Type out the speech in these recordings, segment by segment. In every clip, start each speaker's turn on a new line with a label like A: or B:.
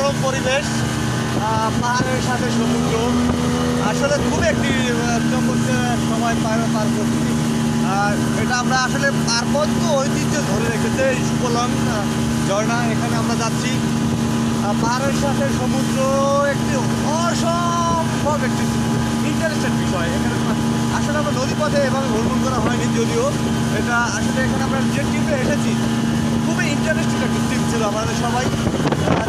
A: মনোরম পরিবেশ, পাহাড়ের সাথে সমুদ্র। আসলে খুব একটি চমৎকার সময় পার করছি। আর এটা আমরা আসলে পার্বত্য ঐতিহ্য ধরে রেখেছে এই সুকলং ঝর্ণা। এখানে আমরা যাচ্ছি, পাহাড়ের সাথে সমুদ্র একটি অসম্ভব একটি ইন্টারেস্টেড বিষয়। এখানে আসলে আমরা নদীপথে এভাবে ভ্রমণ করা হয়নি, যদিও এটা আসলে এখানে আমরা যে ট্রিপে এসেছি খুবই ইন্টারেস্টিং একটা ট্রিপ ছিল আমাদের সবাই।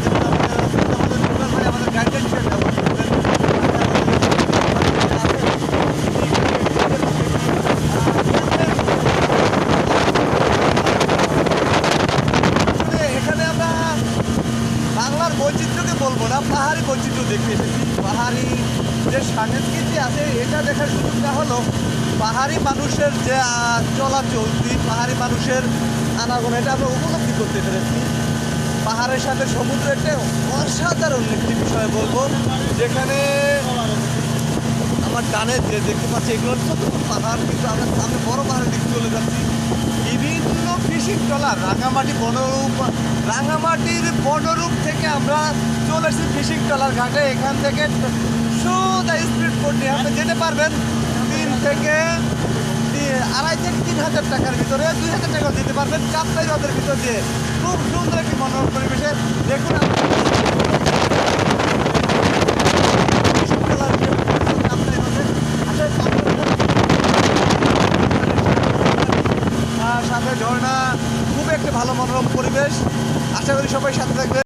A: যেমন আমাদের টোটাল ভাই আমাদের গাইডেন্স ব্যবস্থা করবেন। এখানে আমরা বাংলার বৈচিত্র্যকে বলবো না, পাহাড়ি বৈচিত্র্য দেখতে এসেছি। পাহাড়ি যে সংস্কৃতি আছে এটা দেখার সুযোগটা হলো পাহাড়ি মানুষের যে চলাচলতি, পাহাড়ি মানুষের আনাগোনা, এটা আমরা উপলব্ধি করতে পেরেছি। পাহাড়ের সাথে সমুদ্র একটা অসাধারণ একটি বিষয় বলবো, যেখানে আমার ডানে যে দেখতে পাচ্ছি এগুলো ছোট পাহাড়, কিন্তু আমরা সামনে বড় পাহাড়ের দিকে চলে যাচ্ছি। বিভিন্ন ফিশিং ট্রলার রাঙামাটির বনরূপ থেকে আমরা চলে এসেছি ফিশিং ট্রলার ঘাটে। এখান থেকে সোজা স্পিড বোট নিয়ে আপনি যেতে পারবেন 2,500 থেকে 3,000 টাকার ভিতরে, 2,000 টাকা দিতে পারবেন কাপ্তাই হ্রদের ভিতর দিয়ে। খুব সুন্দর একটি মনোরম পরিবেশে দেখুন।